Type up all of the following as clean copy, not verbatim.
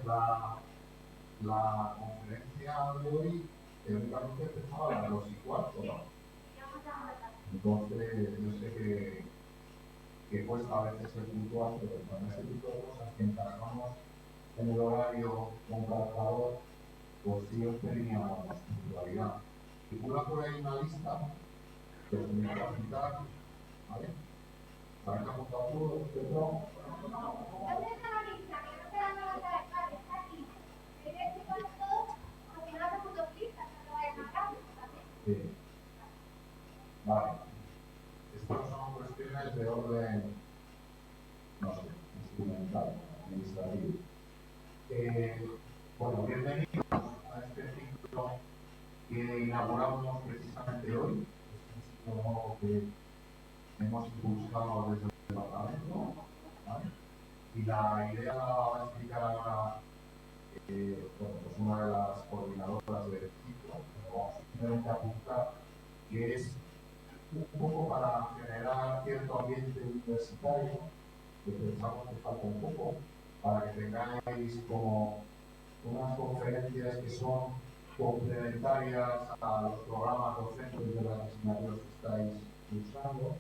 la conferencia de hoy teóricamente empezaba a las 2:15, ¿no? Entonces, yo sé que cuesta a veces ser puntual, pero con este tipo de cosas que encajamos en el horario con calculador, pues sí os pediríamos puntualidad. Figura por ahí una lista que os tenéis que apuntar, ¿vale? ¿Sabéis apuntar todo? ¿Cierto? Sí. Vale. Estas son cuestiones de orden, no sé, instrumental, administrativo. Bueno, bienvenidos a este ciclo que inauguramos precisamente hoy. Es un ciclo nuevo que hemos impulsado desde el departamento, ¿vale? Y la idea la va a explicar ahora bueno, pues una de las coordinadoras del ciclo, que vamos simplemente a apuntar, que es un poco para generar cierto ambiente universitario, que pensamos que falta un poco, para que tengáis como unas conferencias que son complementarias a los programas docentes de las asignaturas que estáis usando,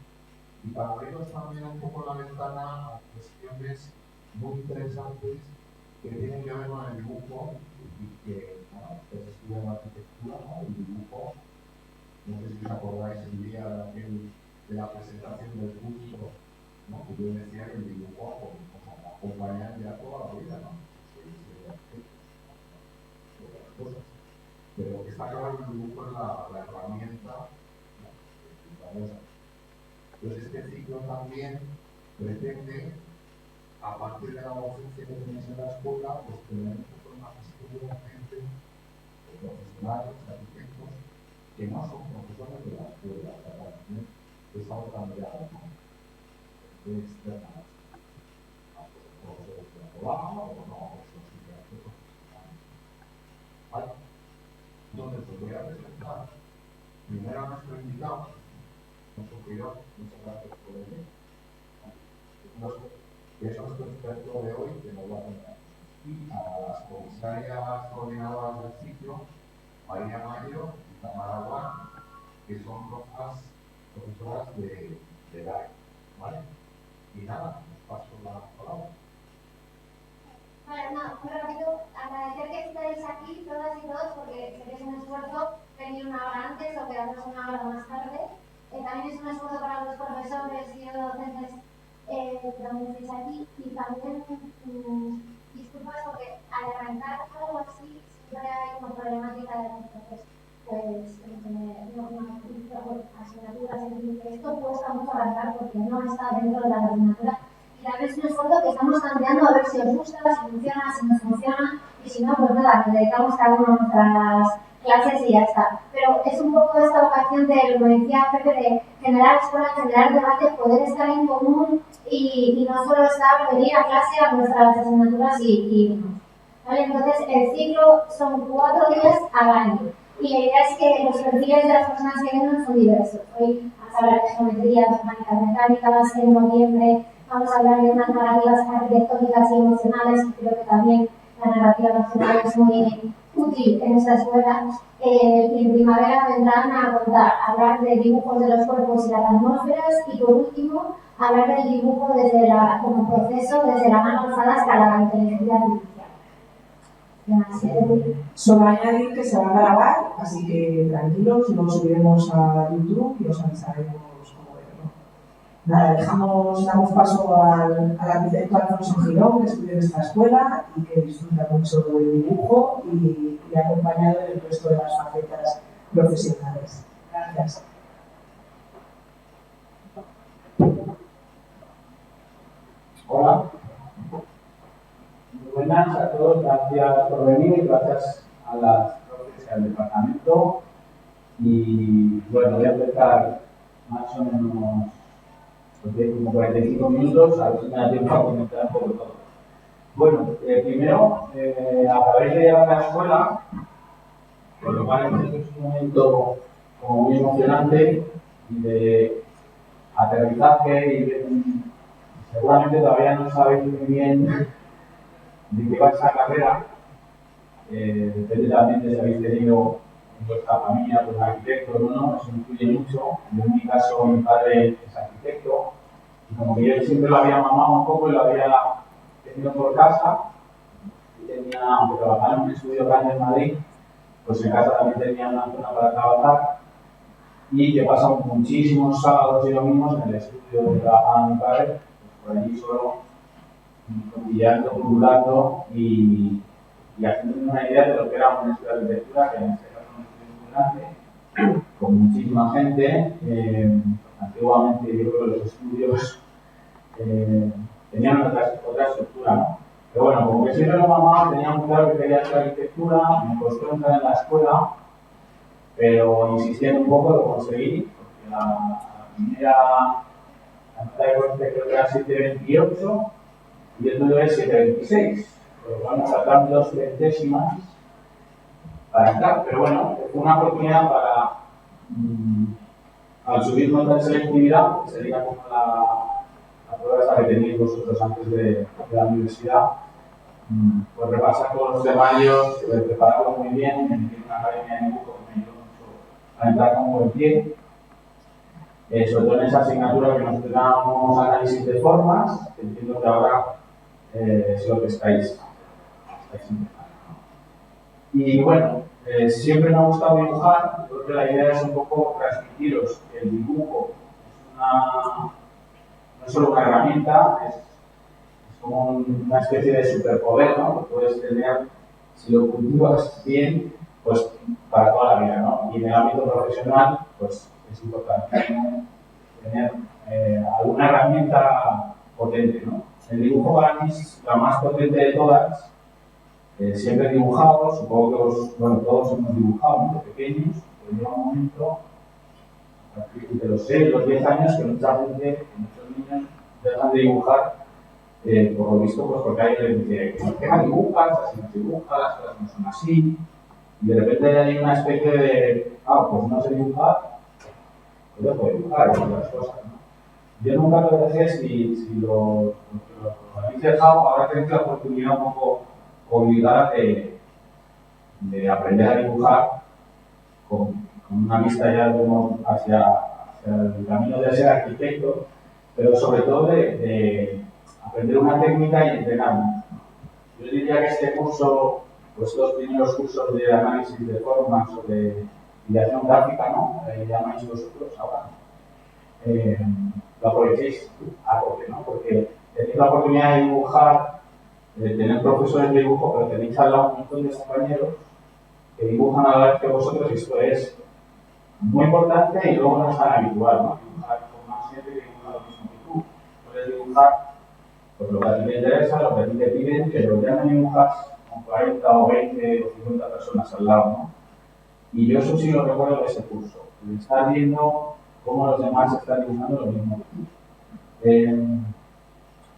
y para abriros también un poco la ventana a cuestiones muy interesantes que tienen que ver con el dibujo y que, bueno, ustedes estudian arquitectura, ¿no? El dibujo, no sé si os acordáis el día de la presentación del curso, ¿no? Que yo decía que el dibujo como acompañar ya toda la vida, ¿no? Cosas. Pero está claro que el dibujo es la herramienta, ¿no? Entonces este ciclo también pretende, a partir de la docencia que tenéis en la escuela, pues tener un poco más de gente, profesionales, arquitectos, que no son profesores de la escuela, para tener esa otra mirada, ¿no? Externa, profesores de la programa o no, ¿vale? Entonces, os voy a presentar primero a nuestro invitado, nuestro cuidado, muchas gracias por venir, que es nuestro experto de hoy, que nos va a contar. Y a las comisarias coordinadoras del ciclo, María Mayo y Tamara Juan, que son profesoras de DAE, ¿vale? Y nada, os paso la palabra. Vale, no, muy rápido, agradecer que estéis aquí todas y todos porque sé que es un esfuerzo venir una hora antes o quedarnos una hora más tarde. También es un esfuerzo para los profesores y los docentes que también estéis aquí y también disculpas porque al arrancar algo así siempre hay una problemática de entonces pues asignaturas, es decir, que esto cuesta mucho arrancar porque no está dentro de la asignatura. Y a veces es un esfuerzo que estamos planteando a ver si os gusta, si funciona, si no funciona, y si no, pues nada, nos dedicamos cada uno a nuestras clases y ya está. Pero es un poco esta vocación de, como decía Pepe, de generar escuela, generar debate, poder estar en común y no solo estar, venir a clase a nuestras asignaturas y ¿vale? Entonces, el ciclo son 4 días al año. Y la idea es que los perfiles de las personas que vengan son diversos. Hoy vamos a hablar de geometrías, mecánicas, en noviembre vamos a hablar de unas narrativas arquitectónicas y emocionales, que creo que también la narrativa emocional es muy útil en esta escuela. Y en primavera vendrán a hablar de dibujos de los cuerpos y las atmósferas y por último hablar del dibujo desde como proceso, desde la mano alzada hasta la inteligencia artificial. Solo añadir que se va a grabar, así que tranquilos, lo subiremos a YouTube y os avisaremos cómo verlo. Nada, damos paso al arquitecto Alfonso Girón, que estudia en esta escuela y que disfruta mucho del dibujo y acompañado del resto de las facetas profesionales. Gracias. Hola. Muy buenas a todos, gracias por venir y gracias a las profes y al departamento. Y bueno, voy a empezar más o menos como 45 minutos, a ver si me da tiempo a comentar un poco todo. Bueno, primero, acabáis de llegar a la escuela, por lo cual este es un momento como muy emocionante y de aterrizaje y seguramente todavía no sabéis muy bien de que va esa carrera, depende también de si habéis tenido en vuestra familia pues, arquitectos o no, eso influye mucho. En mi caso, mi padre es arquitecto, y como que yo siempre lo había mamado un poco y lo había tenido por casa, y tenía, aunque trabajaba en un estudio grande en Madrid, pues en casa también tenía una zona para trabajar, y que pasamos muchísimos sábados y domingos en el estudio donde trabajaba mi padre, pues por allí solo, cotilleando, pululando y haciendo una idea de lo que era una estudio de arquitectura, que en este caso no es muy grande, con muchísima gente. Antiguamente yo creo que los estudios tenían otra estructura, ¿no? Pero bueno, como que siempre lo mamá tenía muy claro que quería hacer arquitectura, me costó entrar en la escuela, pero insistiendo un poco lo conseguí, porque la primera nota de corte creo que era 7,28 y yo tuve 7,26, por lo cual me sacaron 2 centésimas para entrar, pero bueno, fue una oportunidad para, al subir notas de selectividad, que sería como la prueba esta que tenéis vosotros antes de la universidad, pues repasar todos los temarios, prepararlo muy bien, en una academia de dibujo que me ayudó mucho a entrar con buen pie. Sobre todo en esa asignatura que nos dábamos análisis de formas, que entiendo que ahora es lo que estáis empezando. Y bueno, siempre me ha gustado dibujar, creo que la idea es un poco transmitiros que el dibujo no es solo una herramienta, es como una especie de superpoder, ¿no? Que puedes tener, si lo cultivas bien, pues para toda la vida, ¿no? Y en el ámbito profesional, pues es importante tener alguna herramienta potente, ¿no? El dibujo para mí es la más potente de todas. Siempre he dibujado, supongo que todos hemos dibujado, ¿no? De pequeños, pero llega un momento, a partir de los 6, los 10 años, que mucha gente, muchos niños dejan de dibujar, por lo visto, pues porque hay alguien que dice, ¿qué me dibujas? Así no dibujas, las cosas no son así, y de repente hay una especie de, pues no sé dibujar, pues dejo de dibujar, y otras cosas, ¿no? Yo nunca lo dejé si lo habéis dejado, ahora tenéis la oportunidad un poco obligada de aprender a dibujar con una vista ya como hacia el camino de ser arquitecto, pero sobre todo de aprender una técnica y entrenar. Yo diría que este curso, pues los primeros cursos de análisis de formas o de ideación gráfica, ¿no? Llamáis vosotros ahora, lo aprovechéis a tope, ¿no? Porque tenéis la oportunidad de dibujar, de tener profesores de dibujo, pero tenéis al lado un montón de compañeros que dibujan a la vez que vosotros, y esto es muy importante y luego no es tan habitual, ¿no? Dibujar con más gente que dibuja lo mismo que tú. Puedes dibujar pues lo que a ti te interesa, lo que a ti te piden, pero ya no dibujas con 40 o 20 o 50 personas al lado, ¿no? Y yo eso sí lo recuerdo de ese curso, de estar viendo cómo los demás están dibujando lo mismo que tú.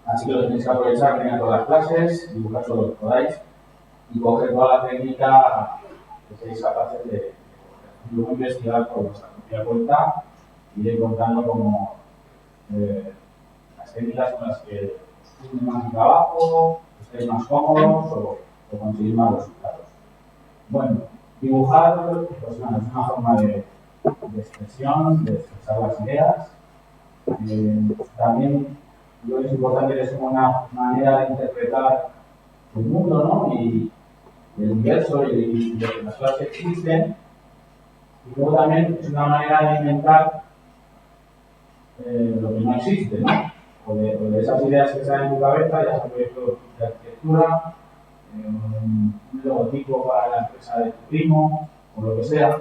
Así que lo tenéis que aprovechar, venir a todas las clases, dibujar todo lo que podáis y coger toda la técnica que seáis capaces de coger. Luego investigar por vuestra propia cuenta y ir contando como las técnicas con las que os guste más el trabajo, estéis más cómodos o conseguir más resultados. Bueno, dibujar pues, bueno, es una forma de expresión, de expresar las ideas. También yo creo que es importante que es como una manera de interpretar el mundo, ¿no? Y el universo y las cosas que existen. Y luego también es una manera de alimentar lo que no existe, ¿no? O de esas ideas que salen en tu cabeza, ya sea proyectos de arquitectura, un logotipo para la empresa de tu primo, o lo que sea.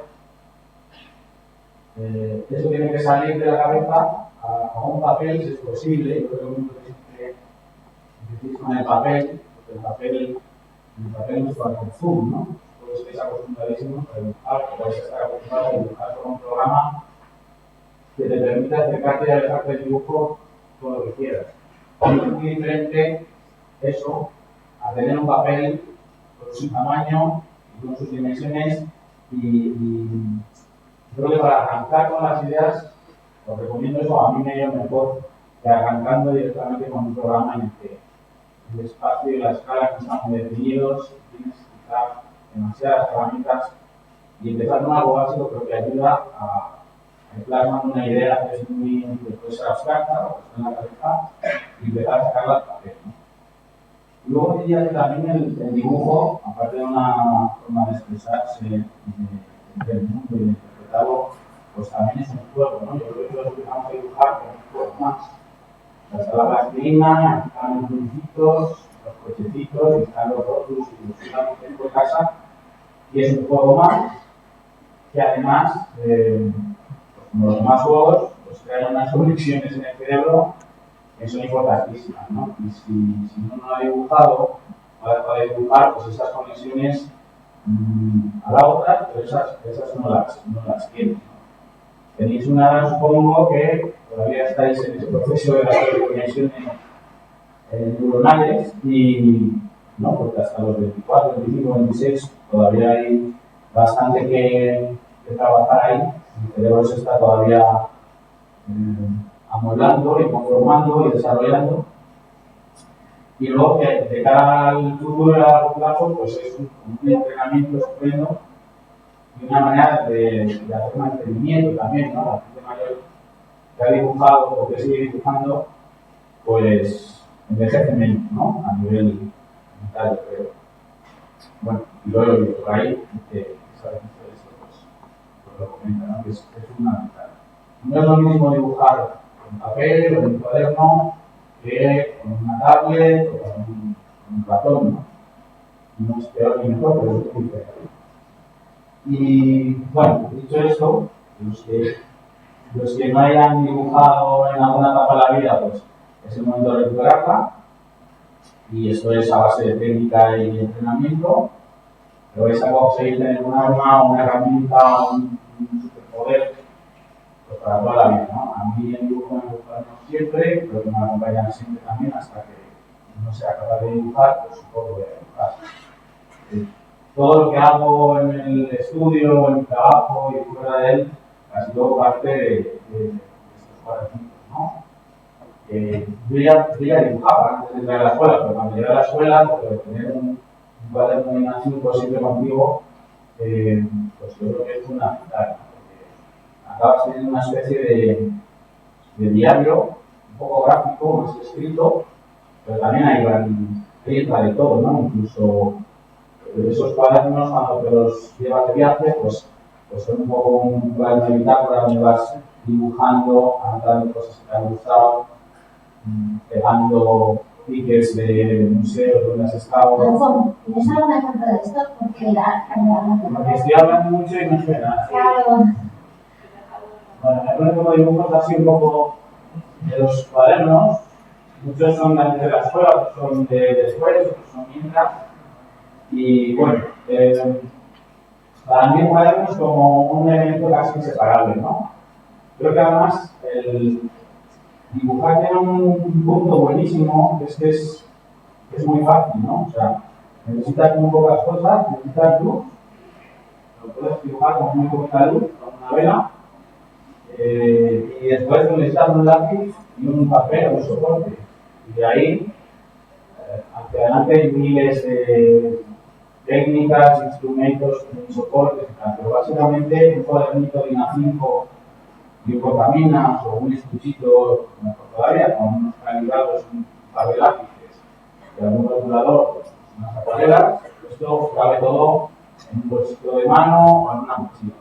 Eso tiene que salir de la cabeza a un papel, si es posible. Yo creo que siempre empecéis con el papel, porque el papel no es para el zoom, ¿no? Todos estáis acostumbradísimos a dibujar, o vais a estar acostumbrados a dibujar con un programa que te permite acercarte y alejarte del dibujo todo lo que quieras. Es muy diferente eso a tener un papel con su tamaño y con sus dimensiones y creo que para arrancar con las ideas os recomiendo eso. A mí me dio mejor que arrancando directamente con un programa en el que el espacio y la escala no están muy definidos, tienes quizá demasiadas herramientas y empezar con algo básico creo que ayuda a plasmar una idea que es muy, que puede ser abstracta o que está en la cabeza y empezar a sacarla al papel, ¿no? Y luego diría que también el dibujo, aparte de una forma de expresarse del mundo y de interpretarlo, pues también es un juego, ¿no? Yo creo que lo empezamos a dibujar como un juego más. Está la plastilina, están los dulcitos, los cochecitos, están los rótulos y los ciudadanos dentro de casa, y es un juego más que además, como los demás juegos, pues crean unas conexiones en el cerebro que son importantísimas, ¿no? Y si uno no ha dibujado o ha dejado de dibujar, pues esas conexiones habrá otras, pero esas no las tienen, ¿no? Tenéis una, supongo que todavía estáis en ese proceso de las conexiones neuronales y, ¿no? Porque hasta los 24, 25, 26 todavía hay bastante que trabajar ahí. El cerebro se está todavía amoldando y conformando y desarrollando. Y luego que de cara al futuro y a largo plazo, pues es un entrenamiento estupendo y una manera de hacer mantenimiento también, ¿no? La gente mayor que ha dibujado o que sigue dibujando, pues envejece menos, ¿no? A nivel mental, yo creo. Bueno, y luego por ahí, que saben ustedes, pues lo comentan, ¿no? Que es fundamental. No es lo mismo dibujar en papel o en un cuaderno que con una tablet o con un ratón, ¿no? No es peor ni mejor, pero es diferente. Y bueno, dicho esto, los que no hayan dibujado en alguna etapa de la vida, pues es el momento de recuperarla. Y esto es a base de técnica y entrenamiento. Pero vais a conseguir tener un arma, una herramienta, un superpoder pues para toda la vida, ¿no? A mí el dibujo me gusta siempre, pero que me acompaña siempre también hasta que no sea capaz de dibujar, pues supongo que dibujar. Todo lo que hago en el estudio, en el trabajo y fuera de él, casi todo parte de estos cuadernitos, ¿no? Yo ya dibujaba antes de entrar a la escuela, pero cuando llegué a la escuela, pues, tener un cuaderno de A5 siempre contigo, pues yo creo que es fundamental, porque acabas teniendo una especie de diario, un poco gráfico, más escrito, pero también hay entra de todo, ¿no? Incluso esos cuadernos, cuando te los llevas de viaje, pues son un poco un cuaderno de bitácora donde vas dibujando, anotando cosas que te han gustado, pegando tickets de museos donde has estado. ¿Tienes algún ejemplo de esto? Porque estoy hablando mucho y no suena. Claro. Bueno, el único dibujos así un poco de los cuadernos, muchos son de antes de la escuela, otros son de después, otros son mientras. Y bueno, para mí el cuaderno es como un elemento casi inseparable, ¿no? Creo que además el dibujar tiene un punto buenísimo, que es muy fácil, ¿no? O sea, necesitas muy pocas cosas, necesitas luz, lo puedes dibujar con muy poca luz, con una vela, y después necesitas un lápiz y un papel o un soporte. Y de ahí, hacia adelante hay miles de técnicas, instrumentos, soportes, pero básicamente un cuadernito de A5 y un cortaminas o un estuchito, mejor todavía, con unos calibrados, un par de lápices y algún rotulador, unas acuarelas, esto cabe todo en un bolsito de mano o en una mochila.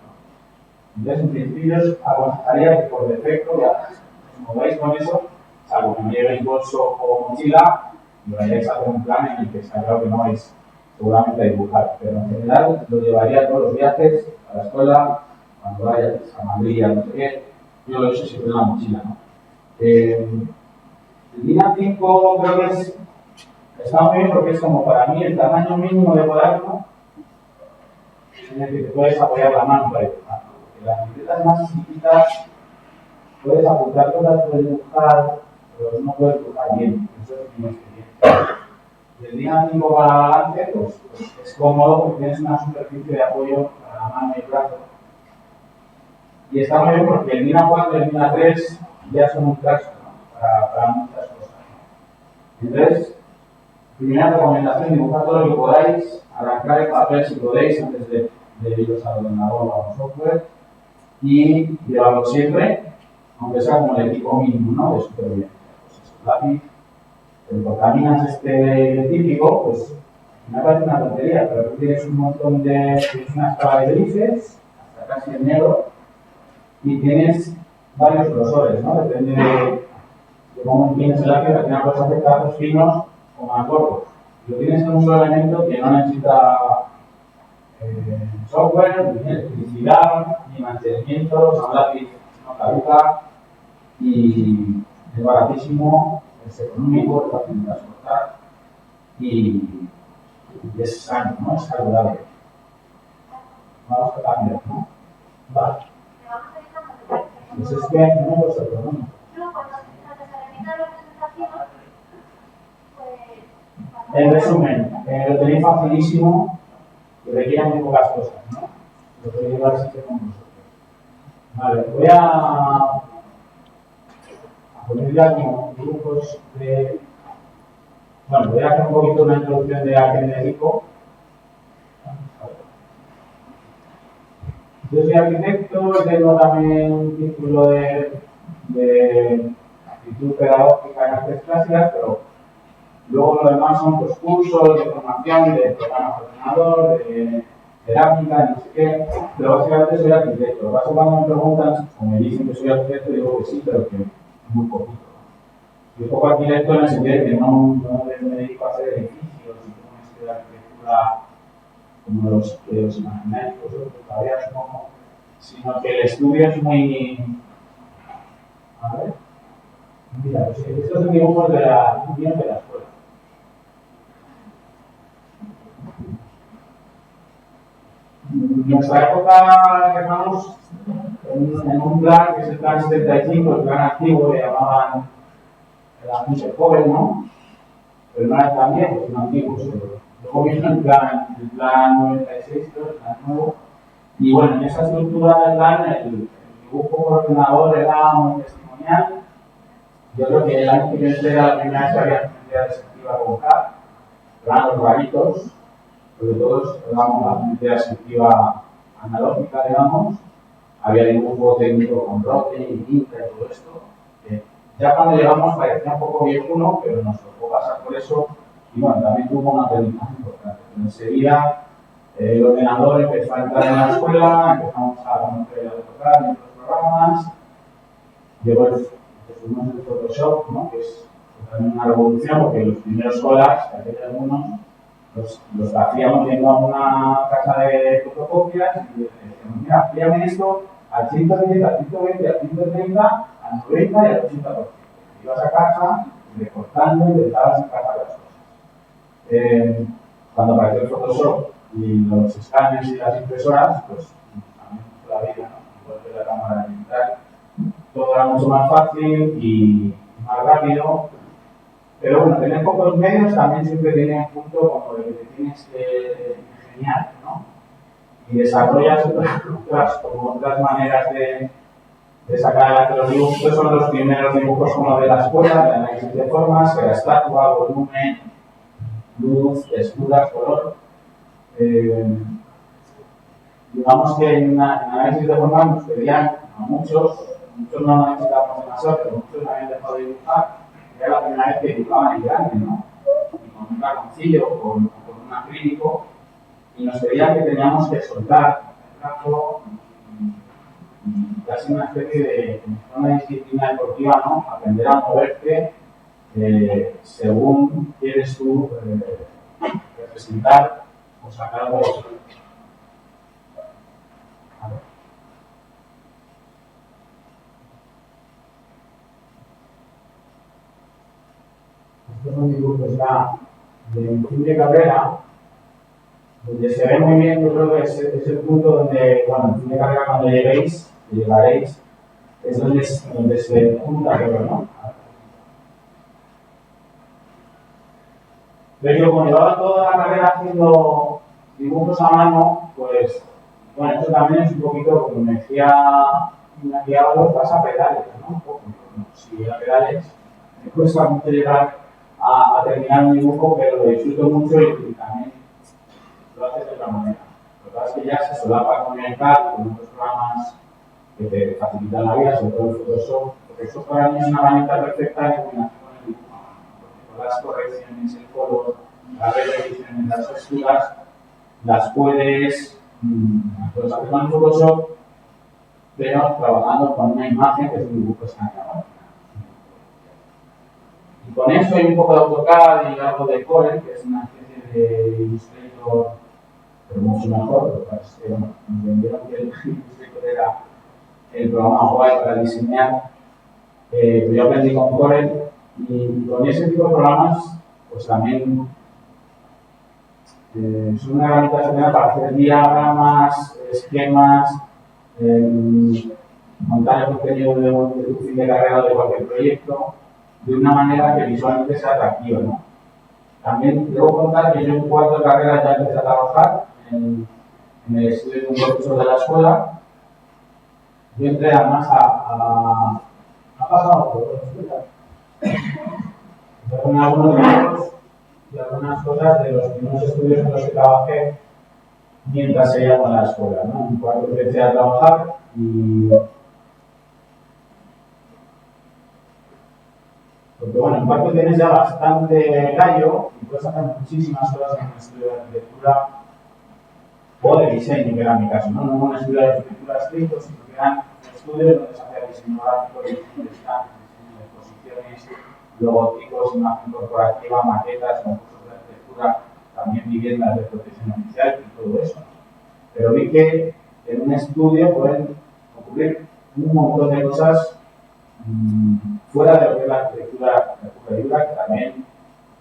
Entonces, en principio, os aconsejaría que por defecto ya os mováis con eso, salvo que no llevéis bolso o mochila y vayáis a hacer un plan en el que está claro que no vais seguramente a dibujar, pero en general lo llevaría a todos los viajes, a la escuela, cuando vayas a Madrid, a no sé qué, yo lo he hecho siempre en la mochila, ¿no? El DIN A5 creo que está muy bien porque es como para mí el tamaño mínimo de cuaderno en el que te puedes apoyar la mano para dibujar. Porque las libretas más chiquitas puedes apuntar cosas, puedes dibujar, pero no puedes dibujar bien. Eso es mi experiencia. Y el DIN A5 para adelante pues es cómodo porque tienes una superficie de apoyo para la mano y el brazo. Y está muy bien porque el DIN A4 y el DIN A3 ya son un caso, ¿no? para muchas cosas. Entonces, Primera recomendación, dibujar todo lo que podáis, arrancar el papel si podéis antes de iros al ordenador o al software y llevarlo siempre, aunque sea como el equipo mínimo, ¿no? De supervivencia. Pues eso, lápiz, el portaminas este típico, pues me parece una tontería, pero tú tienes un montón tienes una escala de grises, hasta casi en negro, y tienes varios grosores, ¿no? Depende de cómo tienes el lápiz, al final puedes hacer trazos finos o más gordos. Lo tienes en un solo elemento que no necesita software, ni electricidad, ni mantenimiento, o sea, un lápiz no caduca y es baratísimo, es económico, es fácil de transportar y es sano, ¿no? Es saludable. Vamos a cambiar, ¿no? Vale. Pues es que no me gusta el programa. En resumen, lo tenéis facilísimo y requiere muy pocas cosas, ¿no? Lo podéis llevar siempre con vosotros. Vale, voy a poner ya como grupos de... Bueno, voy a hacer un poquito una introducción de a qué me dedico. Yo soy arquitecto, tengo también un título de actitud pedagógica en artes clásicas, pero luego lo demás son pues, cursos de formación, de programas de ordenador, de cerámica, no sé qué, pero básicamente soy arquitecto. Lo que pasa es que cuando me preguntan, o me dicen que soy arquitecto, digo que sí, pero que muy poquito. Soy poco arquitecto en el sentido de que no me dedico a hacer edificios y tengo una historia de arquitectura como los que os imagináis vosotros, todavía supongo, sino que el estudio es muy... A ver... Mira, pues estos son dibujos de la escuela. En nuestra época dejamos en un plan que es el plan 75, el plan antiguo, le llamaban era mucho joven, ¿no? Pero no era tan viejo, sino antiguo. Luego vino el plan 96, el plan nuevo. Y bueno, en esa estructura del plan, el dibujo por ordenador era muy testimonial. Yo creo que el año que yo entré era la primera vez que había geometría descriptiva con CAD, eran los raritos, porque todos éramos la geometría descriptiva analógica, digamos. Había dibujo técnico con Rote y tinta y todo esto. Ya cuando llegamos parecía un poco viejuno, pero nos tocó pasar por eso. Y bueno, también tuvo una aprendizaje importante. Enseguida el ordenador empezó a entrar en la escuela, empezamos a conocer a tocar en otros programas. Llegó el Photoshop, ¿no? Que es también una revolución, porque los primeros colas, que había algunos, los hacíamos yendo a una casa de fotocopias y decíamos, mira, amplíame esto al 110, al 120, al 130, al 90 y al 80%. Ibas a casa, recortando y empezabas a encajar las cosas. Cuando apareció el Photoshop y los escáneres y las impresoras, pues también la vida, ¿no? Igual que la cámara digital, todo era mucho más fácil y más rápido. Pero bueno, tener pocos medios también siempre tiene un punto como de que te tienes que ingeniar, ¿no? Y desarrollas otras maneras de sacar adelante los dibujos. Estos son los primeros dibujos como de la escuela, de análisis de formas, que era estatua, volumen, luz, texturas, color. Digamos que en análisis de formas nos pedían a muchos no necesitábamos demasiado, pero muchos habían dejado de dibujar. Era la primera vez que dibujaban en grande, ¿no? Y con un carboncillo o con un acrílico, y nos pedían que teníamos que soltar el trazo, casi una especie de una disciplina deportiva, ¿no? Aprender a moverte según quieres tú representar o sacar algo de eso. A ver. Estos son dibujos ya de fin de carrera, donde se ve muy bien, yo creo que es el punto donde, bueno, en fin de carrera cuando llegaréis, es donde se junta todo, ¿no? Pero yo, como llevaba toda la carrera haciendo dibujos a mano, pues, bueno, eso también es un poquito, como me decía Vos, vas a pedales, ¿no? Si a pedales me cuesta mucho llegar a terminar un dibujo, pero lo disfruto mucho y también lo haces de otra manera. Lo que pasa es que ya se solapa con el CAD, con otros programas que te facilitan la vida, sobre todo el Photoshop. Photoshop para mí es una herramienta perfecta en combinación con el dibujo, porque todas las correcciones, el color, las repeticiones, las texturas, las puedes hacer con el Photoshop, pero trabajando con una imagen que es un dibujo escaneado. Y con eso hay un poco de AutoCAD y algo de Corel, que es una especie de Illustrator, pero mucho mejor, porque bueno, nos vendieron que el Illustrator era el programa guay para diseñar. Yo aprendí con Corel y con ese tipo de programas, pues también son una herramienta estupenda para hacer diagramas, esquemas, montar el contenido de tu fin de carrera o de cualquier proyecto de una manera que visualmente sea atractiva, ¿no? También debo contar que yo en cuarto de carrera ya empecé a trabajar en el estudio de un profesor de la escuela. Yo entré además ha pasado por algunos libros y algunas cosas de los primeros estudios en los que trabajé mientras seguía con la escuela, ¿no? En cuarto empecé a trabajar y porque bueno, en cuarto tienes ya bastante gallo y puedes hacer muchísimas cosas en un estudio de arquitectura o de diseño, que era mi caso, ¿no? No un estudio de arquitectura estricto, sino que eran estudios donde se hacía diseño gráfico, diseño de stand, diseño de exposiciones, logotipos, imagen corporativa, maquetas, concursos de arquitectura, también viviendas de protección oficial y todo eso. Pero vi que en un estudio pueden ocurrir un montón de cosas fuera de lo que es la arquitectura pura y dura, que también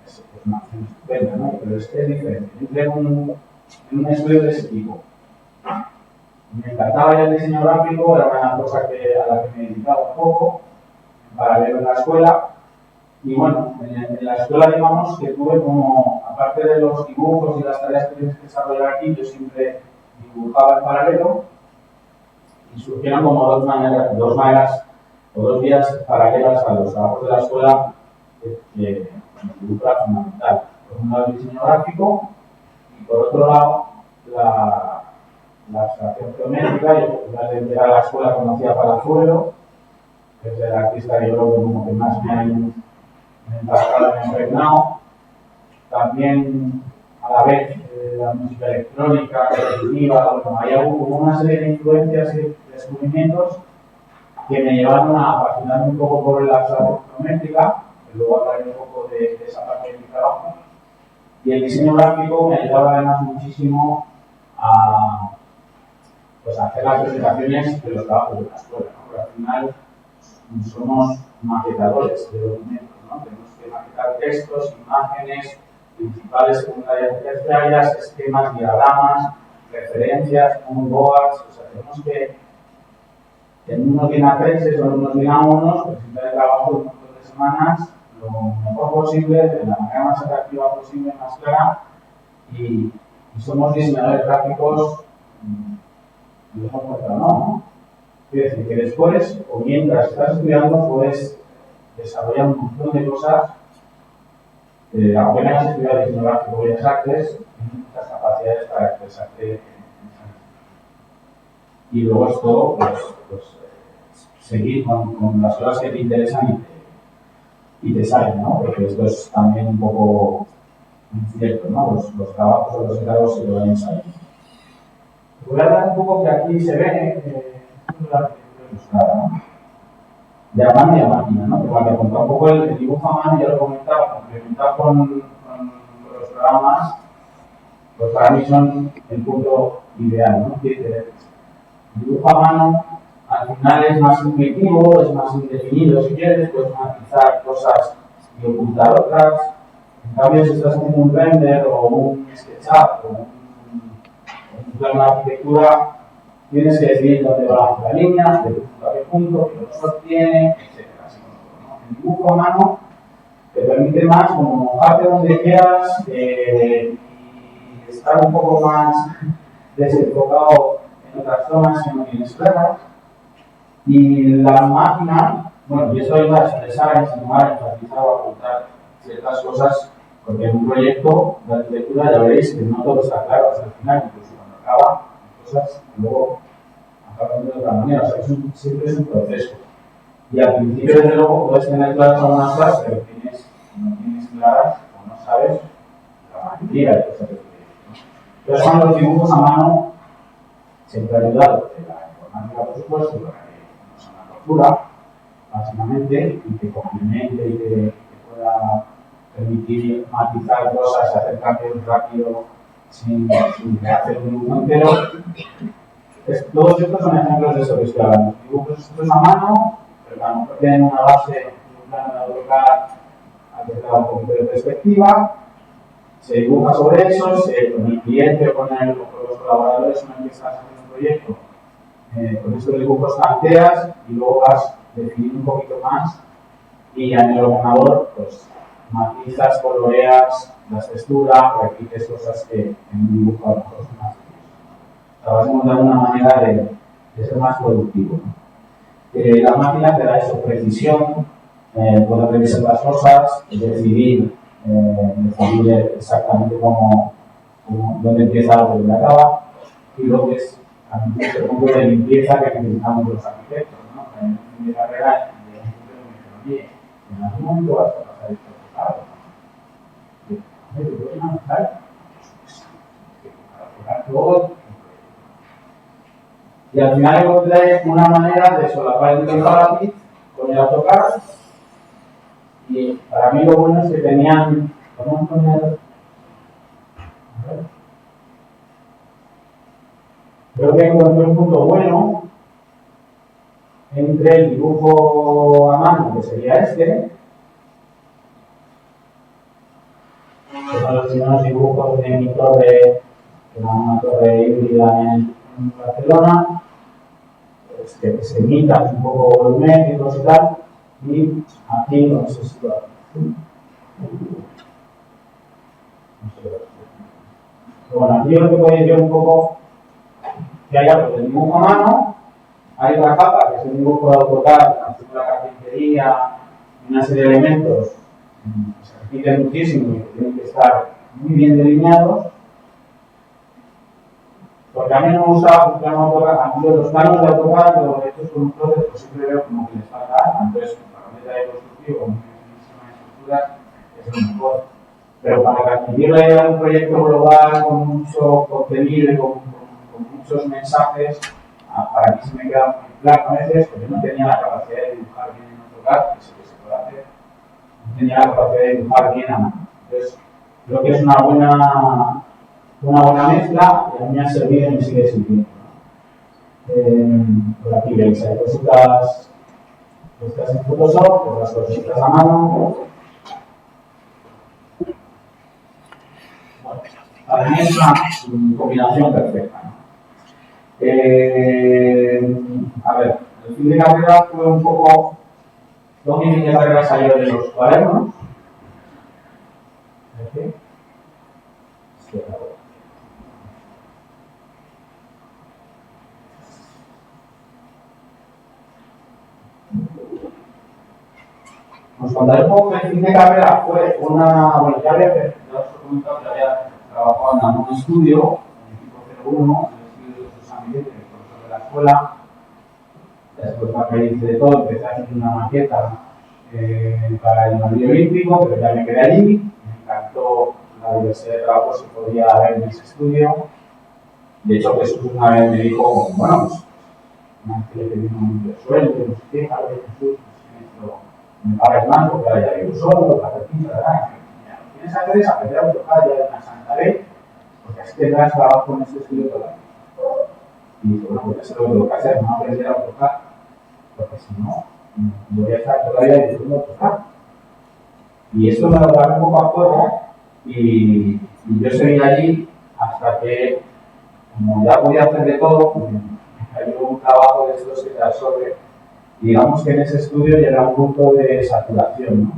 es una opción estupenda, ¿no? Pero es diferente. Yo entré en un estudio de ese tipo. Me encantaba ya el diseño gráfico, era una cosa a la que me dedicaba un poco, en paralelo en la escuela. Y bueno, en la escuela, digamos, que tuve como, aparte de los dibujos y las tareas que tienes que desarrollar aquí, yo siempre dibujaba en paralelo y surgieron como dos maneras o dos vías paralelas a los trabajos de la escuela que el dibujo era fundamental. Por un lado el diseño gráfico y por otro lado la abstracción geométrica. Yo al llegar a la escuela conocía a Palazuelo, que es el artista que yo como que más me ha impactado, me ha impregnado. También a la vez la música electrónica, repetitiva, bueno, había como una serie de influencias y descubrimientos que me llevaron a apasionarme un poco por la abstracción geométrica, que luego hablaré un poco de esa parte de mi trabajo. Y el diseño gráfico me ayudaba además muchísimo a hacer las presentaciones de los trabajos de la escuela, ¿no? Porque al final somos maquetadores de documentos, ¿no? Tenemos que maquetar textos, imágenes, principales, secundarias, terciarias, esquemas, diagramas, referencias, moodboards. O sea, tenemos que en unos bien aprenses o en unos bien unos presentar el trabajo de un montón de semanas lo mejor posible, de la manera más atractiva posible, más clara, y somos diseñadores gráficos de esa forma, ¿no? Quiere decir que después o mientras estás estudiando puedes desarrollar un montón de cosas. Aunque no hayas estudiado diseño gráfico o bellas artes, tienes muchas capacidades para expresarte en esa. Y luego es todo, seguir con las cosas que te interesan y te salen, ¿no? Porque esto es también un poco incierto, ¿no? Los trabajos o los encargos se te van saliendo. Voy a hablar un poco que aquí se ve la arquitectura ilustrada, ¿no? De a mano y a máquina, ¿no? Porque cuando contaba un poco el dibujo a mano, ya lo comentaba, complementado con los programas, pues para mí son el punto ideal, ¿no? El dibujo a mano al final es más intuitivo, es más indefinido si quieres, puedes matizar cosas y ocultar otras. En cambio, si estás haciendo un render o un SketchUp o un plano de arquitectura, tienes que decidir dónde va la línea, de punto a qué punto, qué grosor tiene, etc. El dibujo a mano te permite más como mojarte donde quieras y estar un poco más desenfocado en otras zonas que no tienes claras. Y la máquina, bueno, y esto iba a expresar, insinuar, enfatizar o ocultar ciertas cosas, porque en un proyecto de arquitectura ya veréis que no todo está claro hasta el final, incluso cuando acaba, hay cosas que luego acaban de otra manera, o sea, siempre es un proceso. Y al principio, desde luego, puedes tener claras algunas cosas, pero no tienes claras o no sabes la mayoría de cosas del proyecto, ¿no? Entonces, cuando los dibujos a mano siempre ha ayudado, de la informática, por supuesto, para que no sea una tortura, básicamente, y que complemente y que pueda permitir matizar cosas, hacer cambios rápido, sin hacer un dibujo entero. Todos estos son ejemplos de eso que estoy hablando. Dibujos estos a mano, pero a lo mejor tienen una base, un plano de AutoCAD, al que se da un poquito de perspectiva, se dibuja sobre eso, con el cliente o con los colaboradores con el que estás haciendo un proyecto, con estos dibujos planteas y luego vas definiendo un poquito más y en el ordenador pues matizas, coloreas las texturas, repites cosas que en un dibujo a lo mejor son más difíciles. O sea, vas a encontrar una manera de ser más productivo, ¿no? La máquina te da eso, precisión, poder revisar las cosas, decidir exactamente dónde empieza algo y dónde acaba, y luego es también ese punto de limpieza que necesitamos los arquitectos, ¿no? En mi carrera, de un punto de me dijeron, oye, en algún momento vas a pasar esto claro, ¿no? Y al final encontré una manera de solapar el Interface con el AutoCAD. Y para mí lo bueno es que tenían, vamos a poner, creo que encontré un punto bueno entre el dibujo a mano, que sería este, que son los primeros dibujos de mi torre, que era una torre híbrida en Barcelona, pues, que se imita un poco volumétricos y tal, y aquí no sé si lo bueno, aquí lo que podéis ver un poco que haya pues, el dibujo a mano, hay una capa que es el dibujo de AutoCAD, la carpintería, una serie de elementos que se repiten muchísimo y que tienen que estar muy bien delineados. Porque a mí no me gusta un plano AutoCAD, a mí los planos de AutoCAD, los hechos con un proceso, pues siempre veo como que les falta algo. Entonces, para un detalle constructivo, con muchísimas estructuras, es lo mejor. Pero para transmitirle un proyecto global con mucho contenido y con muchos mensajes, para mí se me queda muy claro a veces, porque no tenía la capacidad de dibujar bien en AutoCAD, que sí que se puede hacer, no tenía la capacidad de dibujar bien a mano. Entonces, creo que es una buena mezcla y a mí me ha servido y me sigue sirviendo, ¿no? Por aquí veis, hay cositas estas en Photoshop, otras cositas a mano. Bueno, para mí es una combinación perfecta, ¿no? A ver, el fin de carrera fue un poco lo que mi carrera salió de los cuadernos. ¿Sí? Sí, os contaré un poco que el fin de carrera fue bueno, ya os he comentado que había trabajado en un estudio, en el equipo 01, el estudio de Susana Miguel, el profesor de la escuela. Después me pedí de todo, empecé a hacer una maqueta para el Madrid Olímpico, pero ya me quedé allí. Me encantó la diversidad de trabajos que podía haber en ese estudio. De hecho, Jesús una vez me dijo, bueno, pues, una vez que le pedí un momento de sueldo, no sé qué, a ver, Jesús, esto me pagas más porque ahora ya vivo solo, la repita, ¿verdad? Mira, lo que tienes que hacer es aprender a AutoCAD ya de una santa vez, porque así tendrás trabajo en este estudio todavía. Y dice, bueno, pues eso es lo que tengo que hacer, no aprender a AutoCAD, porque si no, voy a estar todavía diciendo AutoCAD. Y esto me lo traje un poco a fuego y yo seguí allí hasta que, como ya podía hacer de todo, me cayó un trabajo de estos que te absorbe. Digamos que en ese estudio llega un punto de saturación, ¿no?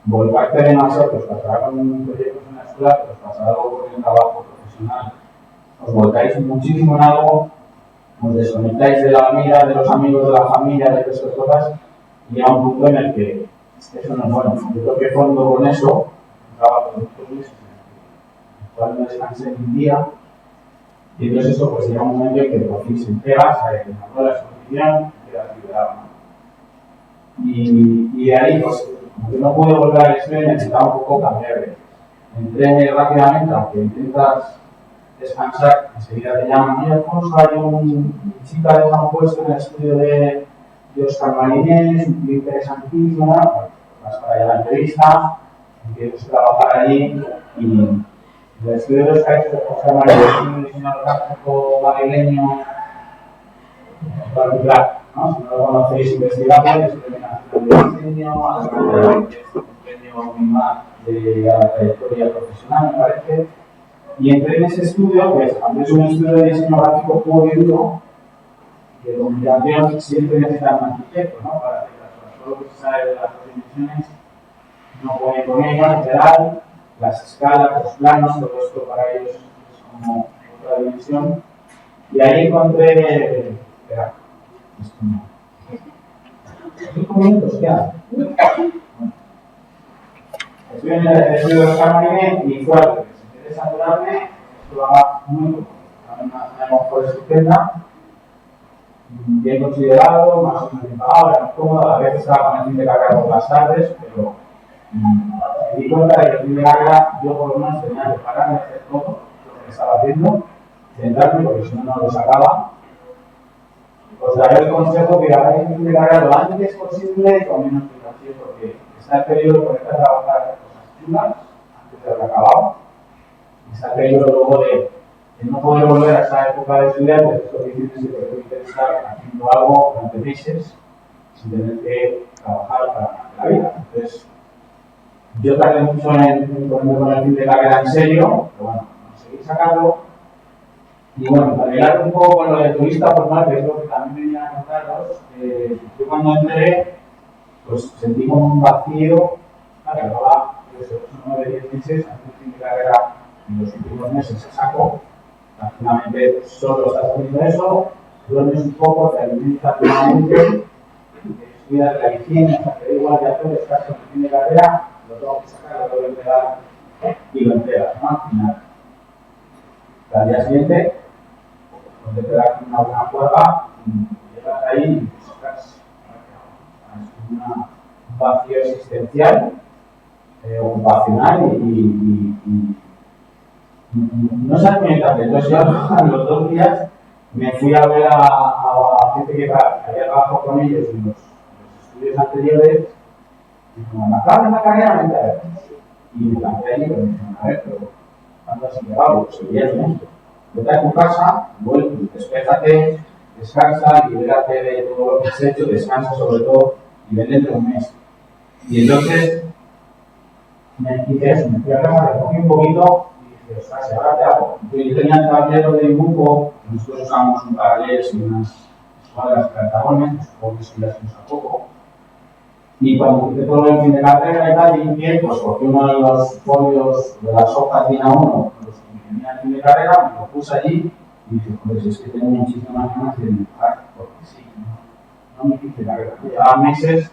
Volcarte demasiado, pues pasará con proyectos en la escuela, pero pasará algo con el trabajo profesional. Os volcáis muchísimo en algo, os desconectáis de la vida, de los amigos, de la familia, de esas cosas, y llega un punto en el que eso no es bueno. Yo toqué fondo con eso, un trabajo de muchos meses, en el cual no descansé ni un día, y entonces eso pues llega un momento en que por fin se entrega, se enamora la exposición, queda liberado, ¿no? Y de ahí, pues, como que no pude volver al estudio, necesitaba un poco cambiar. Entré rápidamente, aunque intentas descansar, enseguida te llaman, oye Alfonso, hay una chica de San Puesto en el estudio de Óscar Marinés, un tío interesantísimo, vas para allá a la entrevista, empiezas a trabajar allí y el estudio de Óscar Marinés es un diseñador gráfico madrileño particular, ¿no? Si no lo conocéis, investigadores, es Premio Nacional de Diseño, además de un premio MIMAR de la trayectoria profesional, me parece. Y entré en ese estudio, que aunque es un estudio de diseño gráfico puro y duro, de comunicación siempre necesita un arquitecto, ¿no? Para hacer las cosas. Todo lo que se sabe de las dos dimensiones no puede con ellas, en general, las escalas, los planos, todo esto para ellos es como otra dimensión. Y ahí encontré. Espera, esto no. 5 minutos, ¿qué hace? Bueno. Estoy en el estudio de Óscar Marinés y fue algo que se interesa saturarme, esto lo haga muy poco. Una mejor estupenda, bien considerado, más o menos pagado, era más cómodo, a veces estaba con el fin de carrera por las tardes, pero me di cuenta de que el fin de carrera yo por lo menos tenía que parar de hacer todo lo que estaba haciendo, centrarme porque si no, no lo sacaba. Os daré el consejo que hagáis el fin de carrera lo antes posible y con menos fijación, porque está el periodo de ponerte a trabajar en cosas chulas antes de haber acabado, y está el periodo luego de no poder volver a esa época de estudiante, esto que tienes que te permite estar haciendo algo durante meses sin tener que trabajar para la vida. Entonces, yo tardé mucho en ponerme con el fin de carrera en serio, pero bueno, conseguí sacarlo. Y bueno, para llegar un poco con lo de turista formal, que es lo que también venía a contaros, yo cuando entré, pues sentí como un vacío, claro, llevaba 9-10 meses, antes del fin de carrera, en los últimos meses se sacó. Prácticamente solo estás haciendo eso, duermes un poco, te alimentas plenamente, estudias la higiene, hasta que da igual de hacer, estás con el fin de carrera, lo tengo que sacar, lo tengo que entregar y lo entregas, ¿no? Al final. Al día siguiente, donde te das una buena cuerda, llegas ahí y estás en un vacío existencial, ocupacional y no sabes muy bien. Entonces yo a los 2 días me fui a ver a gente que había trabajado con ellos en los estudios anteriores y me acaban la carrera mental y me planteé allí, pero me dijeron, a ver, pero ¿cuándo has llegado? Pues el viernes. Vete a tu casa, vuelve, despéjate, descansa, libérate de todo lo que has hecho, descansa sobre todo y ven dentro de un mes. Y entonces me hice eso, me fui a casa, recogí un poquito. Ostras, ahora te hago. Yo tenía el tablero de dibujo, nosotros usamos un paralés y unas escuadras cartagones, supongo que eso ya se usa poco. Y cuando hice todo el fin de carrera y tal, limpié, pues cogí uno de los folios de las hojas de A1, los que tenía el fin de carrera, me lo puse allí y dije, pues es que tengo muchísimas ganas de dibujar, porque sí, no me hice carrera. Llevaba meses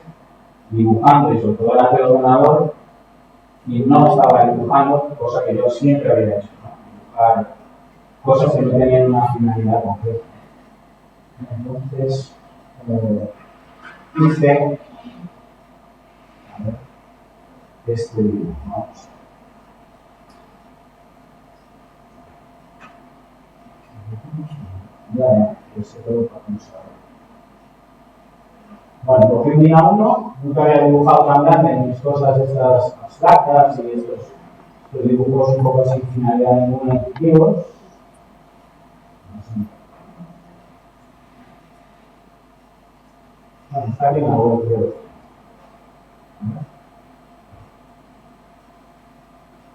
dibujando y sobre todo delante del ordenador. Y no estaba dibujando, cosa que yo siempre había hecho, ¿no? Dibujar cosas que no tenían una finalidad concreta. Entonces, hice este dibujo, ¿no? Ya, pues se todo para pensar. Bueno, cogí un día 1, nunca había dibujado tan grande en mis cosas estas abstractas y estos dibujos un poco sin finalidad ninguna intuitivos. Bueno, está bien la web, creo.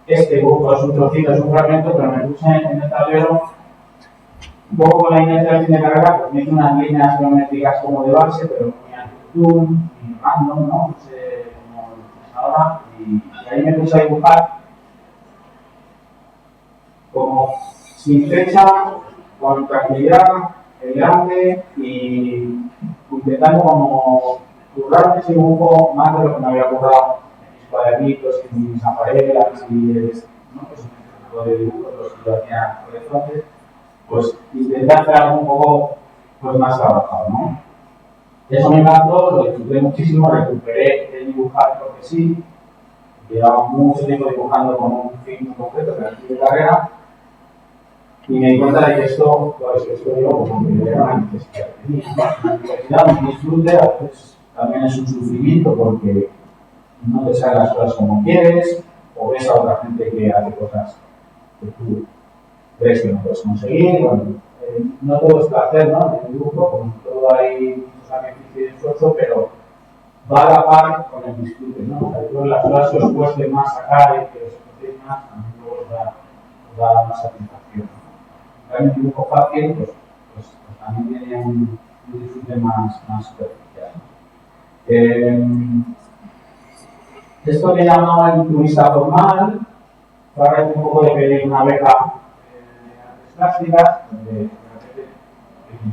Este dibujo es un trocito, es un fragmento, pero me puse en el tablero un poco con la inercia del fin de carrera, pues me hice unas líneas geométricas como de base, pero muy random, ¿no? No sé cómo es ahora, y ahí me puse a dibujar como sin fecha, con tranquilidad, elegante y intentando como currar ese dibujo más de lo que me había currado en mis cuadernitos, en mis acuarelas y ¿no? Pues un tipo de dibujos los que yo hacía por entonces, pues intenté hacer algo un poco pues, más trabajado, ¿no? Eso me encantó, lo disfruté muchísimo, recuperé el dibujar porque sí, llevaba mucho tiempo dibujando con un fin concreto que era el fin de carrera, y me di cuenta de que esto, pues esto digo, como era una necesidad que tenía. Una necesidad, un disfrute, a veces también es un sufrimiento porque no te salen las cosas como quieres, o ves a otra gente que hace cosas que tú crees que no puedes conseguir. Bueno, no todo es placer, ¿no? En el dibujo, como todo hay mucho sacrificio y esfuerzo, pero va a la par con el disfrute, ¿no? O sea, yo las cosas que os cueste más sacar y que os cueste más, también luego os da más satisfacción. Realmente un dibujo fácil, pues también tiene un disfrute más superficial. Esto que llamaba el turista formal, fue a raíz un poco de pedir una beca de artes plásticas, donde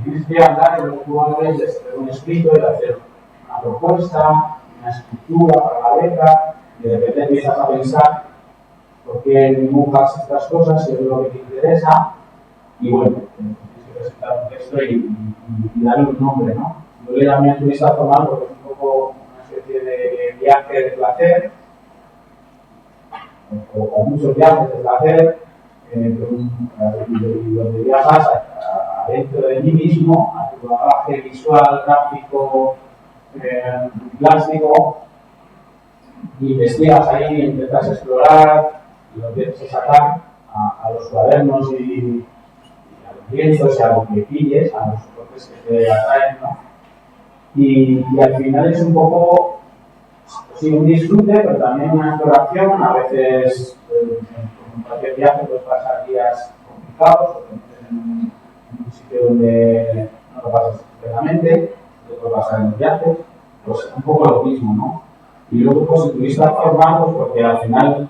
tienes que hablar de los jugadores, de hacer un escrito, de hacer una propuesta, una escritura para la beca, y de repente empiezas a pensar por qué dibujas estas cosas, si es lo que te interesa, y bueno, tienes que presentar un texto y darle un nombre, ¿no? Yo le llamé a turista formal porque es un poco una especie de viaje de placer, o muchos viajes de placer, donde viajas adentro de mí mismo, a tu bagaje visual, gráfico, plástico, y investigas ahí, intentas explorar, y lo empiezas a sacar a los cuadernos y a los lienzos y a lo que pilles, a los soportes que te atraen, ¿no? Y al final es un poco, sí, un disfrute, pero también una exploración. A veces, en cualquier viaje, puedes pasar días complicados, o te metes en un sitio donde no lo pasas estupendamente, te puede pasar en los viajes, pues un poco lo mismo, ¿no? Y luego, pues, el turista formal, pues, porque al final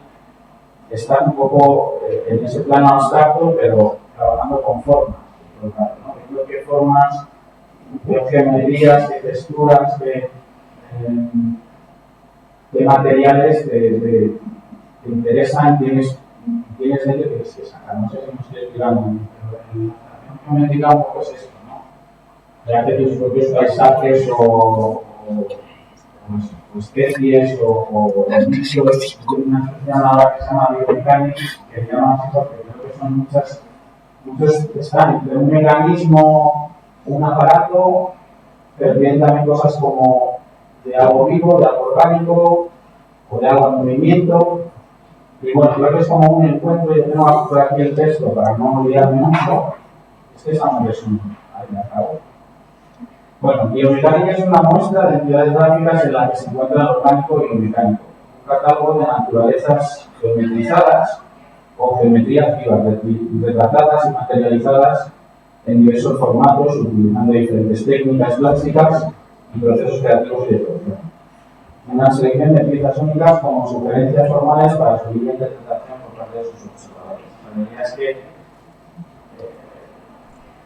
está un poco en ese plano abstracto, pero trabajando con formas, ¿no? Viendo qué formas, qué geometrías, qué texturas, qué materiales te interesan, tienes de ello que tienes que sacar. No sé si me estoy explicando, pero en la relación geométrica un poco es esto, ¿no? Ya que tus propios paisajes o especies o una especie que se llama biomecánica, que se llama así porque creo que son muchos están entre un mecanismo, un aparato, pero tienen también cosas como de algo vivo, de algo orgánico o de algo en movimiento. Y bueno, creo que es como un encuentro. Yo tengo por aquí el texto para no olvidarme mucho. Este es un resumen. Ahí me acabo. Bueno, biomecánica es una muestra de entidades gráficas en la que se encuentra el orgánico y lo mecánico. Un catálogo de naturalezas geometrizadas o geometrías vivas, retratadas y materializadas en diversos formatos, utilizando diferentes técnicas plásticas y procesos creativos y de producción. Una selección de piezas únicas como sugerencias formales para su libre interpretación por parte de sus observadores. La idea es que,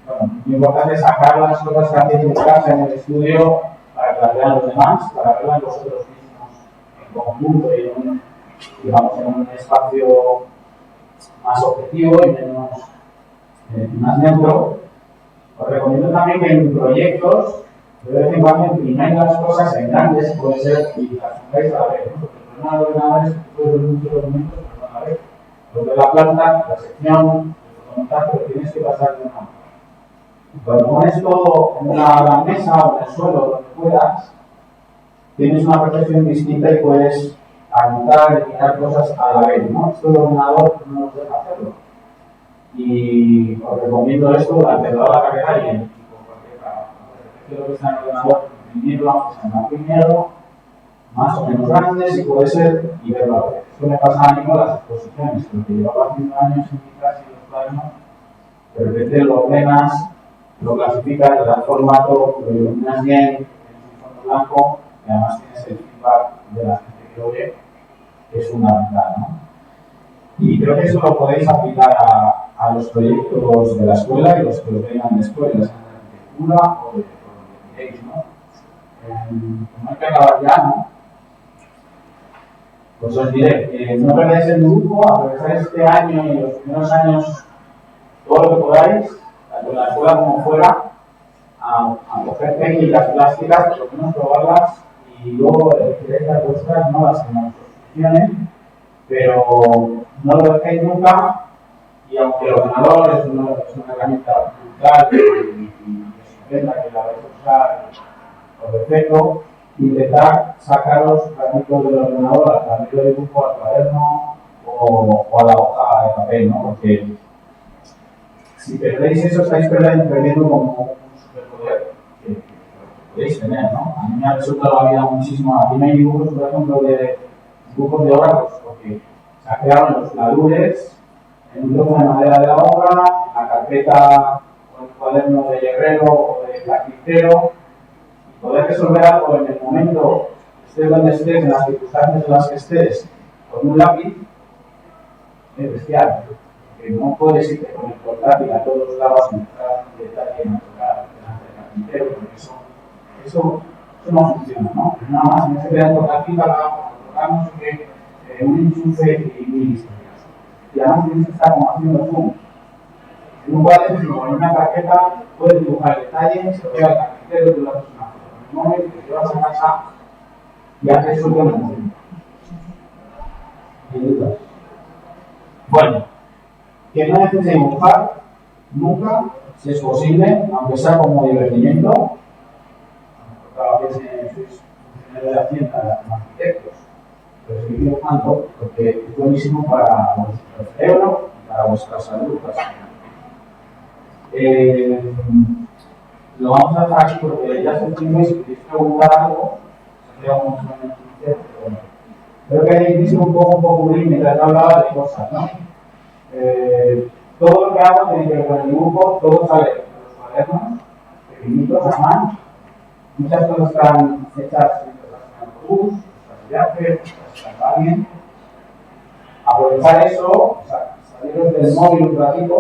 bueno, lo importante es sacar las cosas que hacéis en casa, en el estudio, para que las vean los demás, para verlas vosotros mismos en conjunto y digamos, en un espacio más objetivo y menos, más neutro. Os recomiendo también que en proyectos de vez en cuando imprimáis las cosas en grandes, puede ser, y las pongáis a la vez, ¿no? Porque el problema de los ordenadores es que puedes ver muchos documentos, pero no a la vez. Los de la planta, la sección, el fotomontaje, pero tienes que pasar de una a otra. Cuando pones todo en la mesa o en el suelo, donde puedas, tienes una percepción distinta y puedes anotar, eliminar cosas a la vez, ¿no? Esto el ordenador no nos deja hacerlo. Y os recomiendo esto durante toda la carrera y en cualquier trabajo. Lo que está en el ordenador, imprimirlo, aunque sea en blanco y negro, más o menos grandes, y puede ser, y verlo a la vez. Esto me pasa a mí con las exposiciones, porque llevaba haciendo años en mi clase y los cuadernos, de repente lo ordenas, lo clasificas, le das formato, lo iluminas bien, tienes un fondo blanco, y además tienes el feedback de la gente que lo ve, que es fundamental, ¿no? Y creo que eso lo podéis aplicar a los proyectos de la escuela y los que os vengan de escuelas, de arquitectura o de donde queréis, ¿no? como hay que acabar ya, ¿no? Pues os diré, no perdáis el dibujo, aprovechar este año y los primeros años todo lo que podáis, tanto en la escuela como fuera, a coger técnicas plásticas, por lo menos probarlas y luego queréis las vuestras, no las que nos funcionen, pero no lo dejéis nunca. Y aunque el ordenador es una herramienta brutal y estupenda que la vais a usar por defecto, intentar sacaros ratitos del ordenador al tablero de dibujo, al cuaderno o a la hoja de papel, ¿no? Porque si perdéis eso, estáis perdiendo como un superpoder que podéis tener, ¿no? A mí me ha resultado la vida muchísimo. Aquí me hay dibujos, por ejemplo, de dibujos de obra, pues porque se han creado los laúdes en un trozo de madera de la obra, en la carpeta o el cuaderno de herrero o de lapicero, y poder resolver algo en el momento, estés donde estés, en las circunstancias en las que estés, con un lápiz, es bestial. Porque no puedes irte con el portátil a todos lados a entrar en detalle, a tocar delante del carpintero, porque eso no funciona, ¿no? Nada más, en ese queda el portátil para tocar no sé qué, un enchufe y listo. Y además tienes que estar como haciendo zoom. En un cuaderno o en una tarjeta puedes dibujar detalles, se lo pega al carpintero, tú lo haces una foto. En el móvil te llevas a casa y haces eso con el móvil. Bueno, que no dejes de dibujar nunca, si es posible, aunque sea como divertimiento. Cada vez sois funcionarios de Hacienda como arquitectos, pero seguid dibujando porque es buenísimo para vuestro cerebro y para vuestra salud. Lo vamos a dejar aquí porque ya se tiene, si queréis preguntar algo, sería mucho en el Twitter, pero bueno. Creo que hayáis visto un poco mientras hablaba de cosas, ¿no? Todo lo que hago tiene que ver con el dibujo, todo sale de los cuadernos, pequeñitos a mano. Muchas cosas están hechas en autobús, en viajes, en alguien. Aprovechar eso, o sea, saliros del móvil un ratito,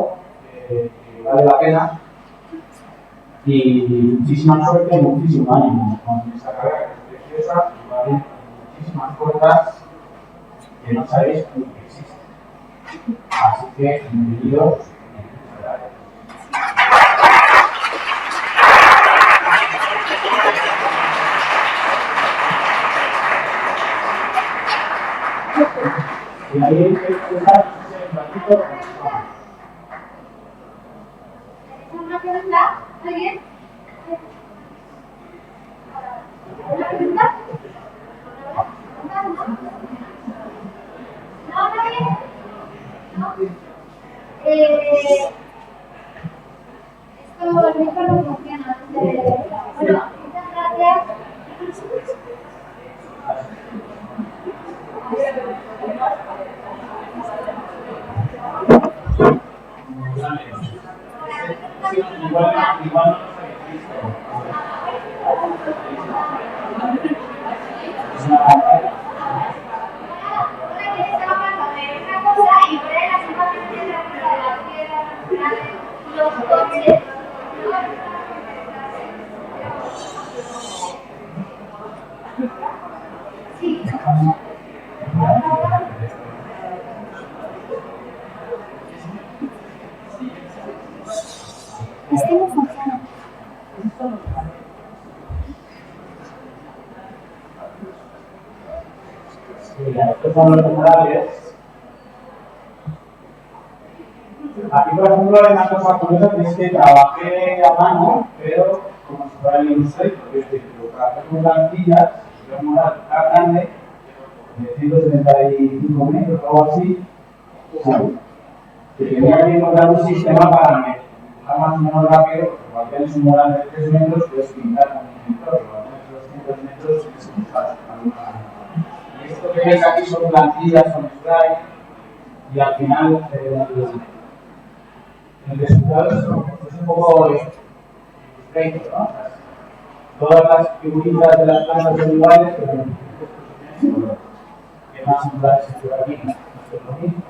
que vale la pena. Y muchísima suerte y muchísimo ánimo con esta carrera que es preciosa y va a abrir muchísimas puertas que no sabéis que existen. Así que, bienvenidos. Y ahí hay que empezar un ratito. ¿Una pregunta? ¿Alguien? ¿Una pregunta? ¿No? ¿Nadie? ¿No? Esto el micro no funciona. Bueno, muchas gracias. Este no funciona. Estos son los umbrales. Aquí, por ejemplo, hay una cosa curiosa que es que trabajé a mano, pero como si fuera el Illustrator, es decir, trabajé con plantillas, un mural grande, de 175 metros o algo así, que tenía que encontrar un sistema para dibujar más o menos rápido, porque cuando tienes un mural de 3 metros, puedes pintar con un pintor, pero cuando tienes 200 metros, tienes que dibujar. Y esto que veis aquí son plantillas, son slides, y al final el resultado es un poco Illustrator, ¿no? Todas las figuritas de las plantas son iguales, pero que más umbrales por aquí, esto es lo mismo.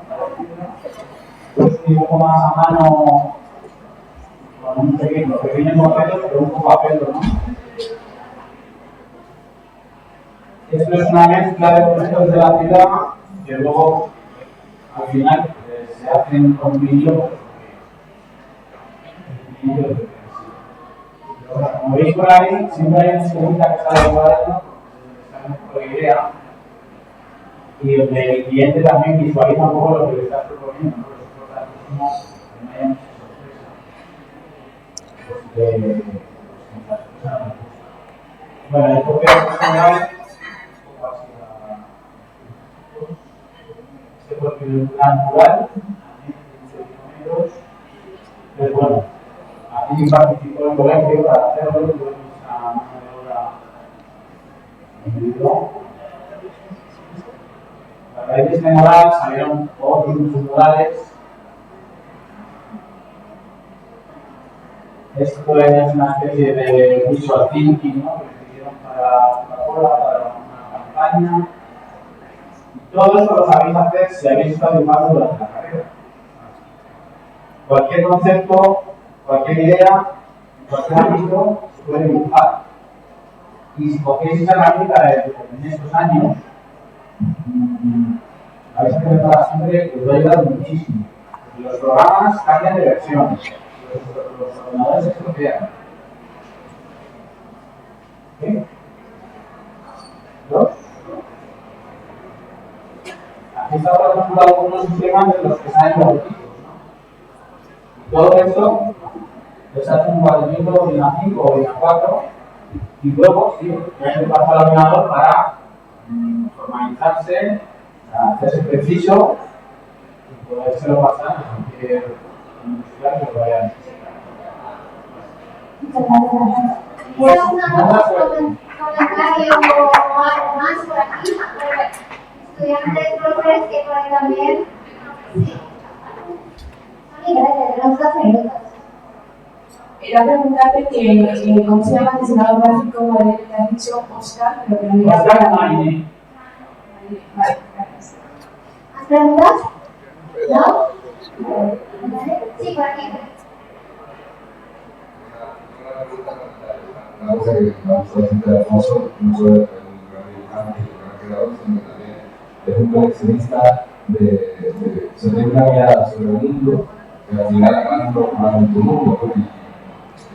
Pues un poco más a mano, con un pequeño papel, pero un poco a pelo, ¿no? Esto es una mezcla de conceptos de la ciudad que luego, al final, se hacen con vinilo. Como veis por ahí, siempre hay una segunda que sale cuadrando, por idea, y donde el cliente también visualiza un poco lo que le estás proponiendo, ¿no? Es importantísimo que no haya mucha sorpresa. Bueno, el copia general, este perfil natural, pues bueno, aquí participó el colegio para hacerlo, tuvimos a mano de obra individual. A raíz de este mural salieron otros muchos murales. Esto es una especie de visual thinking, ¿no? Que hicieron para Coca-Cola, para una campaña. Y todo esto lo sabéis hacer si habéis estado dibujando durante la carrera. Cualquier concepto, cualquier idea, en cualquier ámbito se puede dibujar. Y si cogéis esa herramienta en estos años, vais a tener para siempre que os va a ayudar muchísimo. Los programas cambian de versión, los ordenadores se estropean. ¿Sí? ¿Dos? Aquí está, por ejemplo, algunos sistemas de los que salen logotitos, ¿no? Y todo esto les hace un cuadernito de una 5 o de una 4 y luego, sí, ya se pasa al ordenador para formalizarse, hacerse preciso y podérselo pasar a cualquier universidad que lo vaya a necesitar. Pues, ¿algún comentario o algo más por aquí? Estudiantes, profes, que por ahí también. Sí. Gracias, tenemos 2 minutos. Era preguntarte que cómo se llama el diseñador gráfico que has dicho Oscar, pero que no me Oscar Maine. Vale, gracias. ¿Más preguntas? ¿No? Sí, por aquí. Una cosa que me gustó bastante de Alfonso, no solo es un gran dibujante y un gran creador, sino que también es un coleccionista de tiene una mirada sobre el mundo, que al final acaba transformando tu mundo, ¿no? Y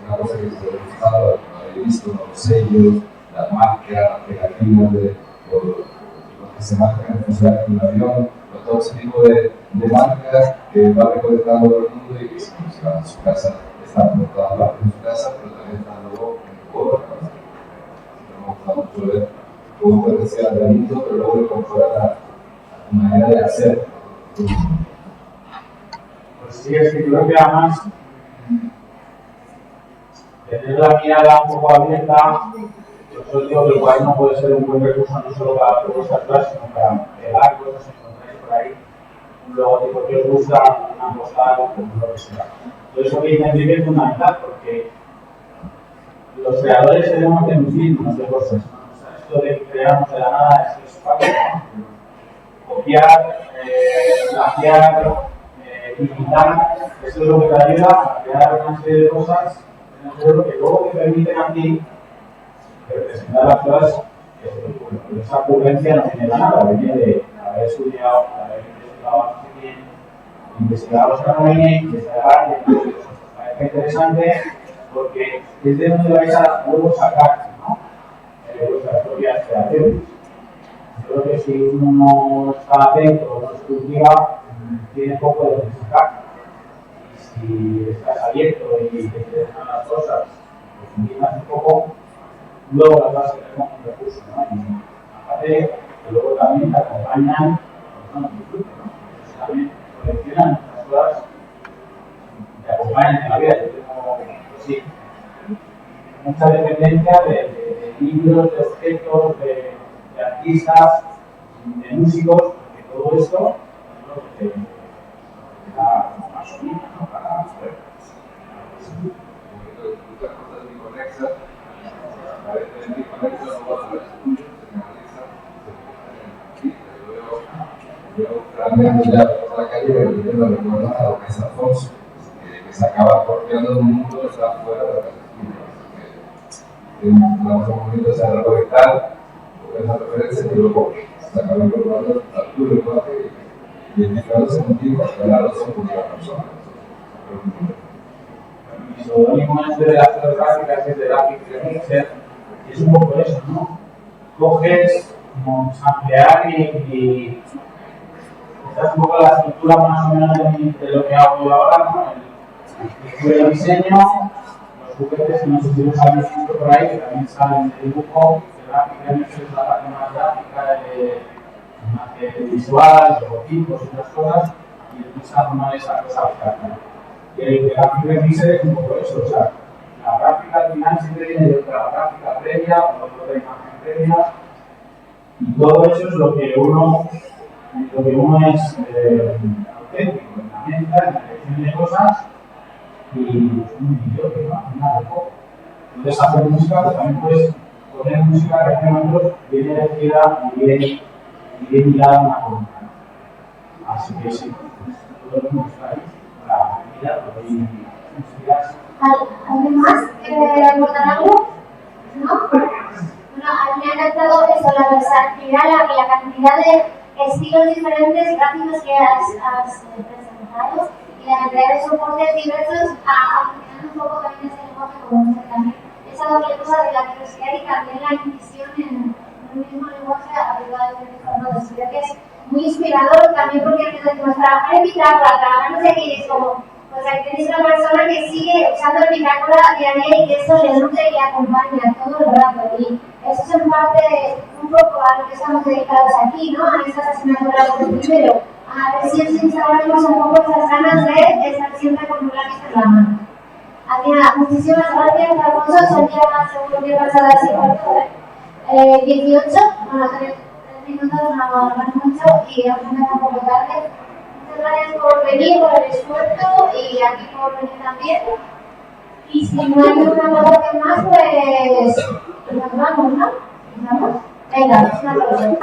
una cosa que se ha gustado, habéis visto, los sellos, las máscaras, las pegatinas de los que se marcan en funcionar en un avión, todo ese tipo de marcas que va recolectando todo el mundo y que se van a su casa, están por todas partes de su casa, pero también están luego en todas las casas. Me ha gustado mucho ver cómo potenciar el mundo, pero luego incorporar a una manera de hacer. Pues sí, es que creo que además tener la mirada un poco abierta, yo digo que el cuaderno puede ser un buen recurso no solo para propuestas clases, sino para pegar cosas que encontráis por ahí, un logotipo que os gusta, una postal, lo que sea. Entonces, eso que dice Enrique es fundamental, porque los creadores tenemos que nutrirnos de cosas, ¿no? O sea, esto de crearnos de la nada es fácil, ¿no? Copiar, plagiar, imitar, eso es lo que te ayuda a crear una serie de cosas en el cerebro que luego te permiten a ti representar las cosas que esa ocurrencia no viene de nada, viene de haber estudiado, de haber investigado bastante bien, investigar los canones, investigar, parece interesante porque es de donde vais a luego sacar, ¿no? Vuestras propias creaciones. Yo creo que si uno no está atento o no se cultiva, tiene poco de sacar. Y si estás abierto y te interesan las cosas, profundizas un poco, luego las vas a tener como un recurso, ¿no? Y aparte, que luego también te acompañan, pues, disfruten, ¿no? Entonces, también coleccionan las cosas que te acompañan en la vida. Yo tengo, pues sí, mucha dependencia de libros, de objetos, de artistas, de músicos, porque todo esto es lo que te da más sonido, ¿no? Para poder. Muchas cosas inconexas, a veces en inconexas no vas a ver estudios, se analizan, se conectan. Yo realmente ya por la calle me lo recuerdo a lo que es Alfonso, que se acaba porteando de un mundo que está fuera de la casa. Una cosa muy bonita es recolectar esa referencia y luego sacar la información al tu lenguaje y en cada sentido la razón de la persona. Y lo único de las gráficas es de la Mixer, es un poco eso, ¿no? Coges, ampliar y esta es un poco la estructura más o menos de lo que hago yo ahora, ¿no? El diseño, los juguetes que no sé si los habéis visto por ahí, que también salen de dibujo, de gráfica, es la parte más gráfica, más de visual, logotipos y otras cosas, y el diseño no es esa cosa abstracta. Y el gráfico Mixer es un poco eso, o sea, la gráfica al final siempre viene de otra gráfica previa o de otra imagen previa, y todo eso es lo que uno es auténtico en la meta, en la elección de cosas y un idioma, ¿no? Nada de poco. Entonces, hacer música, pues también puedes poner música que hacen otros bien elegida y bien mirada una con otra, ¿no? Así que sí, todo lo que me gusta ahí para mirarlo y inspirarse. ¿Alguien más quiere aportar algo? ¿No? Bueno, a mí me ha encantado eso, la versatilidad, la cantidad de estilos diferentes, gráficos que has presentado y la cantidad de soportes diversos, ampliando un poco también ese lenguaje común también. Esa doble cosa de la curiosidad y también la incisión en un mismo lenguaje aplicado de diferentes formas. Creo que es muy inspirador también porque decimos trabajar en bitácora, trabajar no sé qué, es como, pues ahí tenéis una persona que sigue usando el bitácora diaria y que eso le nutre y le acompaña todo el rato. Y eso es en parte un poco a lo que estamos dedicados aquí, ¿no? A estas asignaturas de primero. A ver si instauramos un poco esas ganas de estar siempre con un lápiz en la mano. Adriana, muchísimas gracias, Alfonso. Son ya seguro que pasadas y cuarto, 18. Bueno, 3 minutos no es mucho y vamos a empezar un poco tarde. Muchas gracias por venir, por el esfuerzo y aquí por venir también. Y si no hay una cosa más, pues nos vamos, ¿no? ¿Nos vamos? Venga, un aplauso.